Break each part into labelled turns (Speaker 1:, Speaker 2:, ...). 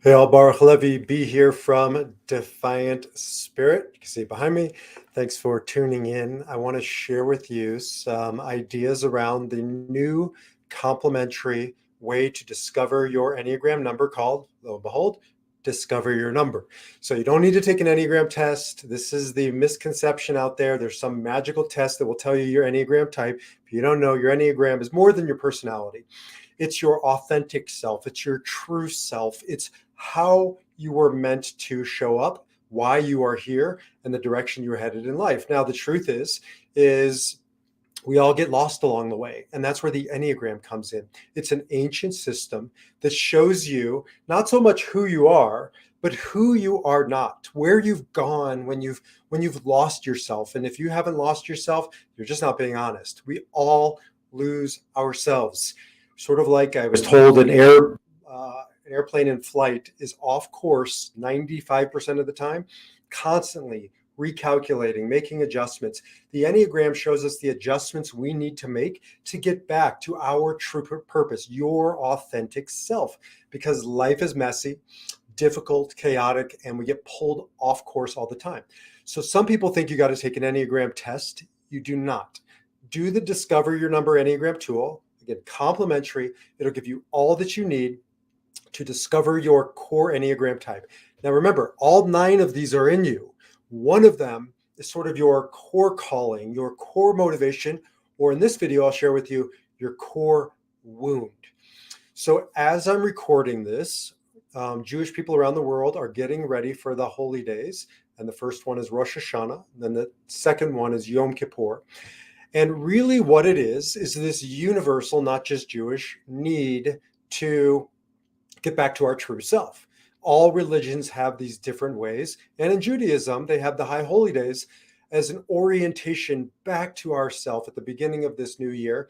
Speaker 1: Hey, all, Baruch Levi, be here from Defiant Spirit. You can see it behind me. Thanks for tuning in. I want to share with you some ideas around the new complementary way to discover your Enneagram number called, lo and behold, Discover Your Number. So you don't need to take an Enneagram test. This is the misconception out there. There's some magical test that will tell you your Enneagram type. If you don't know, your Enneagram is more than your personality. It's your authentic self. It's your true self. It's how you were meant to show up, why you are here, and the direction you're headed in life. Now, the truth is we all get lost along the way, and that's where the Enneagram comes in. It's an ancient system that shows you not so much who you are, but who you are not, where you've gone when you've lost yourself. And if you haven't lost yourself, you're just not being honest. We all lose ourselves. Sort of like I was told, an airplane in flight is off course 95% of the time, constantly recalculating, making adjustments. The Enneagram shows us the adjustments we need to make to get back to our true purpose, your authentic self, because life is messy, difficult, chaotic, and we get pulled off course all the time. So some people think you got to take an Enneagram test. You do not. Do the Discover Your Number Enneagram tool. Again, complimentary. It'll give you all that you need to discover your core Enneagram type. Now, remember, all 9 of these are in you. One of them is sort of your core calling, your core motivation, or in this video, I'll share with you your core wound. So as I'm recording this, Jewish people around the world are getting ready for the holy days. And the first one is Rosh Hashanah. And then the second one is Yom Kippur. And really what it is this universal, not just Jewish, need to get back to our true self. All religions have these different ways. And in Judaism, they have the high holy days as an orientation back to ourself at the beginning of this new year,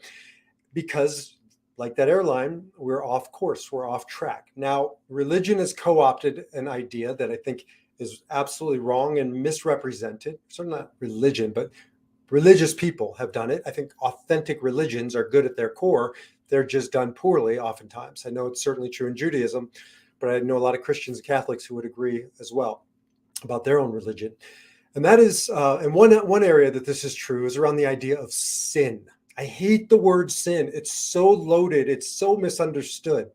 Speaker 1: because like that airline, we're off course, we're off track. Now, religion has co-opted an idea that I think is absolutely wrong and misrepresented. Certainly not religion, but religious people have done it. I think authentic religions are good at their core. They're just done poorly oftentimes. I know it's certainly true in Judaism, but I know a lot of Christians and Catholics who would agree as well about their own religion. And that is, and one area that this is true is around the idea of sin. I hate the word sin. It's so loaded. It's so misunderstood.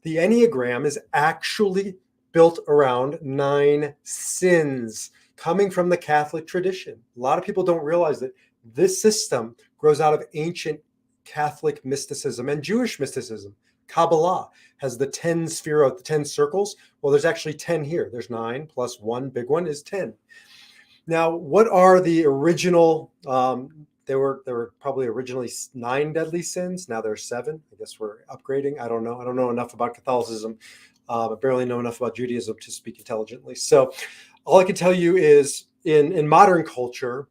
Speaker 1: The Enneagram is actually built around 9 sins coming from the Catholic tradition. A lot of people don't realize that this system grows out of ancient Catholic mysticism and Jewish mysticism. Kabbalah has the 10 spherot, the 10 circles. Well, there's actually 10 here. There's 9 plus one big one is 10. Now, what are the original? There were probably originally 9 deadly sins. Now there's 7. I guess we're upgrading. I don't know. I don't know enough about Catholicism. I barely know enough about Judaism to speak intelligently. So all I can tell you is in modern culture,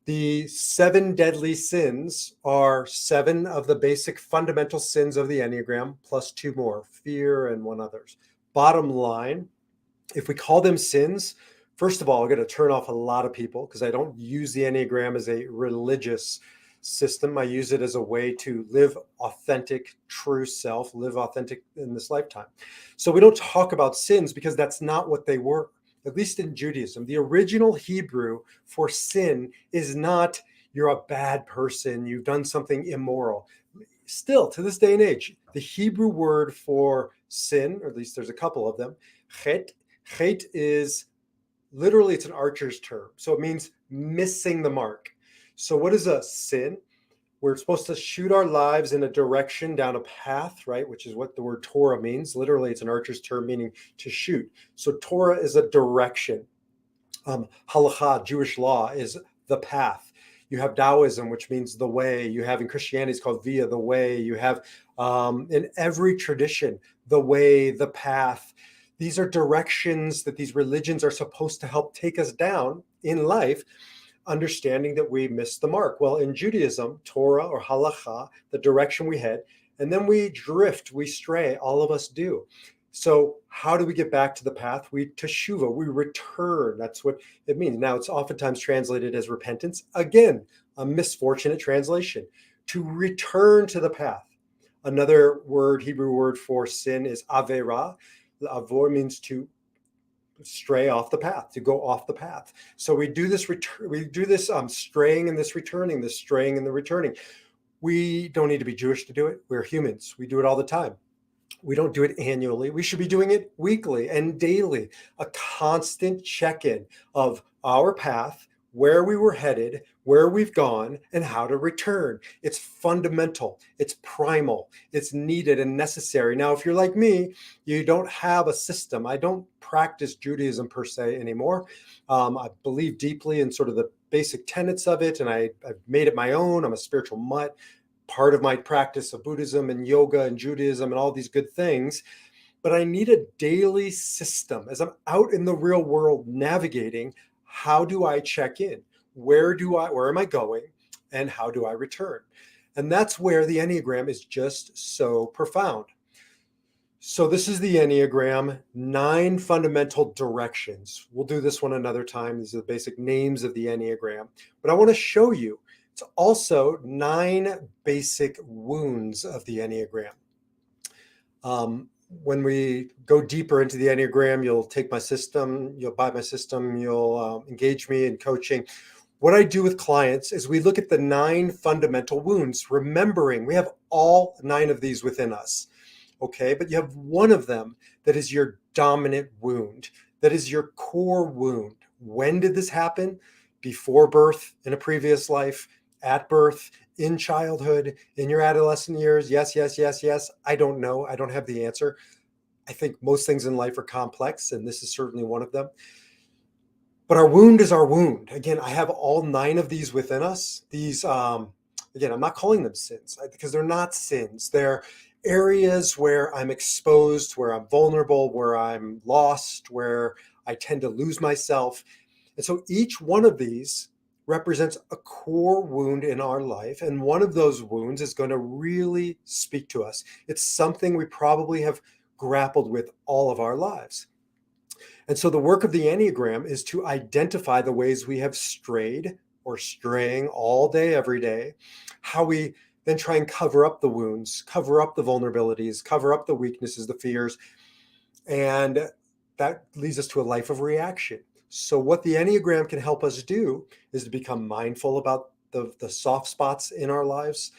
Speaker 1: the 7 deadly sins are 7 of the basic fundamental sins of the Enneagram, plus 2 more, fear and one others. Bottom line, if we call them sins, first of all, I'm going to turn off a lot of people because I don't use the Enneagram as a religious system. I use it as a way to live authentic, true self, live authentic in this lifetime. So we don't talk about sins because that's not what they were. At least in Judaism, the original Hebrew for sin is not you're a bad person, you've done something immoral. Still, to this day and age, the Hebrew word for sin, or at least there's a couple of them, chet is literally, it's an archer's term. So it means missing the mark. So what is a sin? We're supposed to shoot our lives in a direction down a path, right? Which is what the word Torah means. Literally, it's an archer's term meaning to shoot. So Torah is a direction. Halakha, Jewish law, is the path. You have Taoism, which means the way. You have in Christianity, it's called via, the way. You have in every tradition, the way, the path. These are directions that these religions are supposed to help take us down in life, understanding that we missed the mark. Well, in Judaism, Torah or halakha, the direction we head, and then we drift, we stray, all of us do. So how do we get back to the path? We teshuva, we return. That's what it means. Now, it's oftentimes translated as repentance. Again, a misfortunate translation. To return to the path. Another word, Hebrew word for sin is avera. Avoid means to stray off the path, to go off the path. So we do this straying and this returning, this straying and the returning. We don't need to be Jewish to do it. We're humans. We do it all the time. We don't do it annually. We should be doing it weekly and daily, a constant check-in of our path, where we were headed, where we've gone, and how to return. It's fundamental, it's primal, it's needed and necessary. Now, if you're like me, you don't have a system. I don't practice Judaism per se anymore. I believe deeply in sort of the basic tenets of it, and I've made it my own. I'm a spiritual mutt. Part of my practice of Buddhism and yoga and Judaism and all these good things. But I need a daily system as I'm out in the real world navigating. How do I check in? Where am I going? And how do I return? And that's where the Enneagram is just so profound. So this is the Enneagram, 9 fundamental directions. We'll do this one another time. These are the basic names of the Enneagram. But I want to show you, it's also 9 basic wounds of the Enneagram. When we go deeper into the Enneagram, you'll take my system, you'll buy my system, you'll engage me in coaching. What I do with clients is we look at the 9 fundamental wounds, remembering we have all 9 of these within us. Okay, but you have one of them that is your dominant wound, that is your core wound. When did this happen? Before birth, in a previous life, at birth, in childhood, in your adolescent years? Yes. I don't know. I don't have the answer. I think most things in life are complex, and this is certainly one of them. But our wound is our wound. Again, I have all 9 of these within us. These, again, I'm not calling them sins because they're not sins. They're areas where I'm exposed, where I'm vulnerable, where I'm lost, where I tend to lose myself. And so each one of these represents a core wound in our life. And one of those wounds is going to really speak to us. It's something we probably have grappled with all of our lives. And so the work of the Enneagram is to identify the ways we have strayed or straying all day, every day, how we then try and cover up the wounds, cover up the vulnerabilities, cover up the weaknesses, the fears. And that leads us to a life of reaction. So what the Enneagram can help us do is to become mindful about the soft spots in our lives,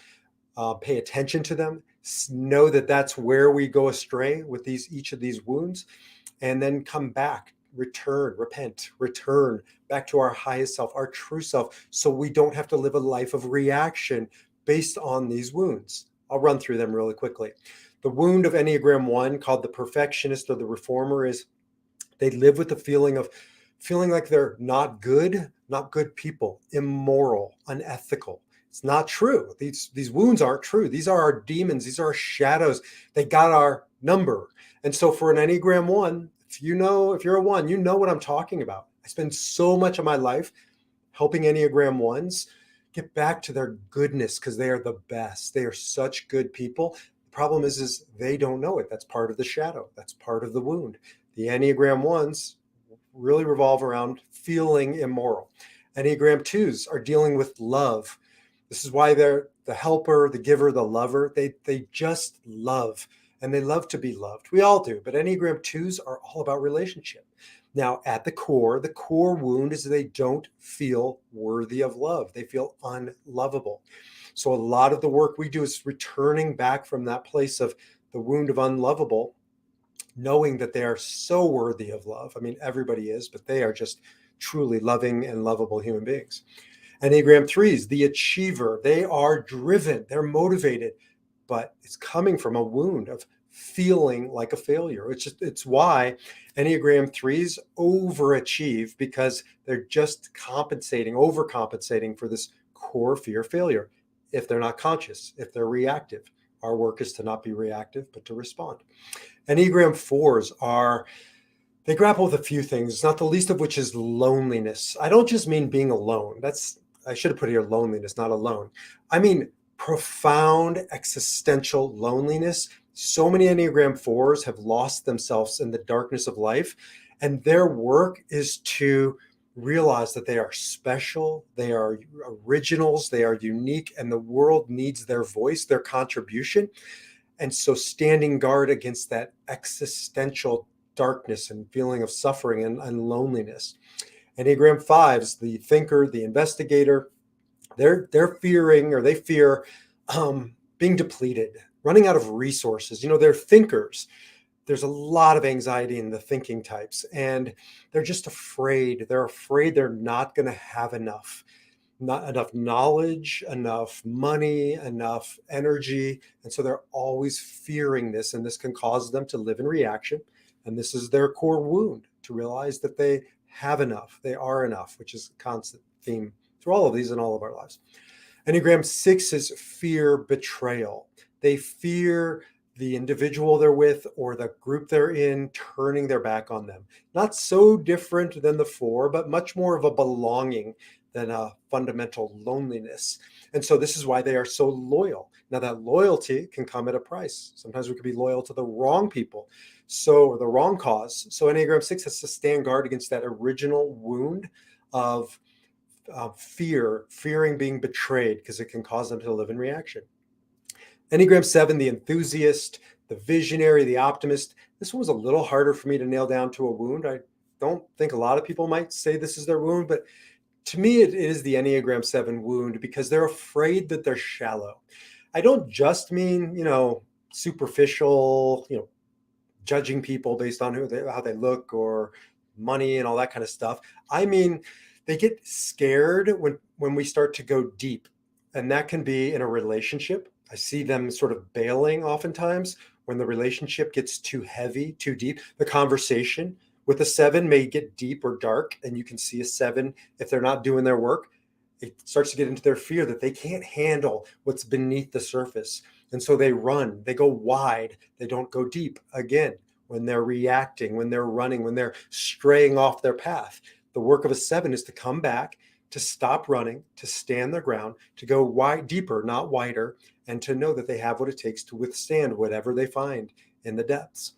Speaker 1: pay attention to them, know that that's where we go astray with each of these wounds, and then come back, repent, return back to our highest self, our true self, so we don't have to live a life of reaction based on these wounds. I'll run through them really quickly. The wound of Enneagram 1, called the perfectionist or the reformer, is they live with the feeling like they're not good people, immoral, unethical. It's not true. These wounds aren't true. These are our demons. These are our shadows. They got our number. And so for an Enneagram 1, if you're a 1, you know what I'm talking about. I spend so much of my life helping Enneagram 1s get back to their goodness because they are the best. They are such good people. The problem is they don't know it. That's part of the shadow. That's part of the wound. The Enneagram 1s really revolve around feeling immoral. Enneagram 2s are dealing with love. This is why they're the helper, the giver, the lover. They just love, and they love to be loved. We all do, but Enneagram 2s are all about relationship. Now, at the core wound is they don't feel worthy of love. They feel unlovable. So a lot of the work we do is returning back from that place of the wound of unlovable, knowing that they are so worthy of love. I mean, everybody is, but they are just truly loving and lovable human beings. Enneagram 3s, the achiever, they are driven, they're motivated, but it's coming from a wound of feeling like a failure. It's why Enneagram 3s overachieve, because they're just overcompensating for this core fear of failure. If they're not conscious, if they're reactive, our work is to not be reactive, but to respond. Enneagram 4s they grapple with a few things, not the least of which is loneliness. I don't just mean being alone. I should have put here loneliness, not alone. I mean profound existential loneliness. So many Enneagram 4s have lost themselves in the darkness of life, and their work is to realize that they are special, they are originals, they are unique, and the world needs their voice, their contribution. And so standing guard against that existential darkness and feeling of suffering and loneliness. Enneagram fives, the thinker, the investigator, they're fearing, or they fear being depleted, running out of resources. They're thinkers. There's a lot of anxiety in the thinking types, and they're just afraid. They're afraid they're not going to have enough, not enough knowledge, enough money, enough energy. And so they're always fearing this, and this can cause them to live in reaction. And this is their core wound, to realize that they have enough, they are enough, which is a constant theme through all of these in all of our lives. Enneagram 6 is fear betrayal. They fear the individual they're with or the group they're in turning their back on them. Not so different than the 4, but much more of a belonging than a fundamental loneliness. And so this is why they are so loyal. Now, that loyalty can come at a price. Sometimes we could be loyal to the wrong people, or the wrong cause. So Enneagram 6 has to stand guard against that original wound of fearing being betrayed, because it can cause them to live in reaction. Enneagram 7, the enthusiast, the visionary, the optimist. This one was a little harder for me to nail down to a wound. I don't think a lot of people might say this is their wound, but to me, it is the Enneagram 7 wound, because they're afraid that they're shallow. I don't just mean, superficial, judging people based on how they look or money and all that kind of stuff. I mean, they get scared when we start to go deep, and that can be in a relationship. I see them sort of bailing oftentimes when the relationship gets too heavy, too deep. The conversation with a 7 may get deep or dark, and you can see a 7, if they're not doing their work, it starts to get into their fear that they can't handle what's beneath the surface. And so they run, they go wide, they don't go deep. Again, when they're reacting, when they're running, when they're straying off their path, the work of a 7 is to come back, to stop running, to stand their ground, to go wide, deeper, not wider, and to know that they have what it takes to withstand whatever they find in the depths.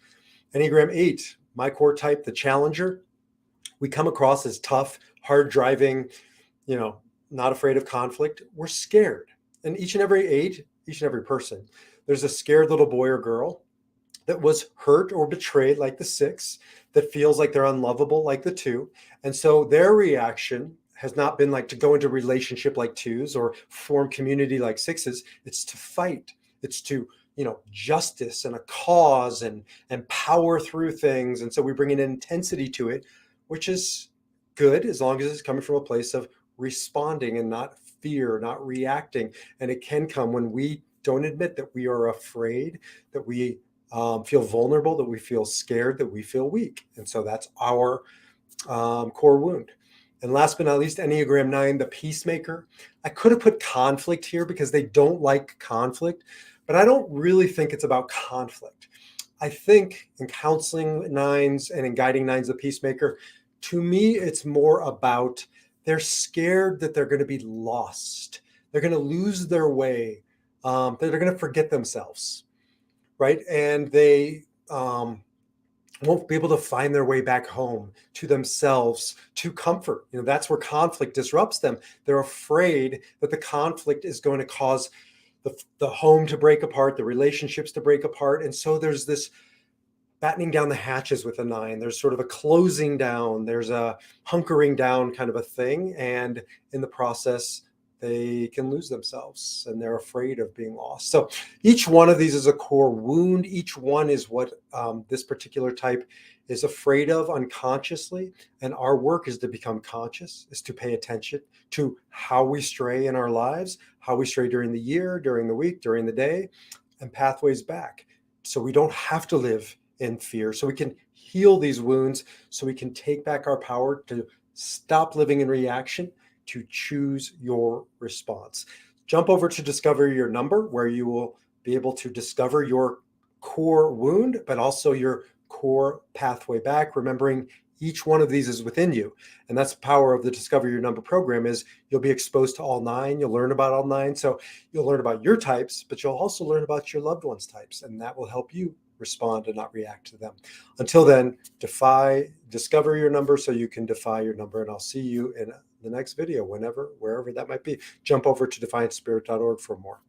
Speaker 1: Enneagram 8, my core type, the challenger. We come across as tough, hard driving, not afraid of conflict. We're scared. And each and every person, there's a scared little boy or girl that was hurt or betrayed like the 6, that feels like they're unlovable like the 2. And so their reaction has not been like to go into relationship like 2s or form community like 6s. It's to fight. It's to, justice and a cause and power through things. And so we bring an intensity to it, which is good as long as it's coming from a place of responding and not fear, not reacting. And it can come when we don't admit that we are afraid, that we feel vulnerable, that we feel scared, that we feel weak. And so that's our core wound. And last but not least, Enneagram 9, the peacemaker. I could have put conflict here because they don't like conflict, but I don't really think it's about conflict. I think in counseling 9s and in guiding 9s, the peacemaker, to me, it's more about they're scared that they're going to be lost. They're going to lose their way. They're going to forget themselves, right? And they won't be able to find their way back home to themselves, to comfort. That's where conflict disrupts them. They're afraid that the conflict is going to cause the home to break apart, the relationships to break apart. And so there's this battening down the hatches with a 9. There's sort of a closing down. There's a hunkering down kind of a thing. And in the process, they can lose themselves, and they're afraid of being lost. So each one of these is a core wound. Each one is what this particular type is afraid of unconsciously. And our work is to become conscious, is to pay attention to how we stray in our lives, how we stray during the year, during the week, during the day, and pathways back. So we don't have to live in fear. So we can heal these wounds, so we can take back our power to stop living in reaction, to choose your response. Jump over to Discover Your Number, where you will be able to discover your core wound, but also your core pathway back, remembering each one of these is within you. And that's the power of the Discover Your Number program, is you'll be exposed to all 9. You'll learn about all 9. So you'll learn about your types, but you'll also learn about your loved ones' types, and that will help you respond and not react to them. Until then, discover your number so you can defy your number. And I'll see you in the next video, wherever that might be. Jump over to defiantspirit.org for more.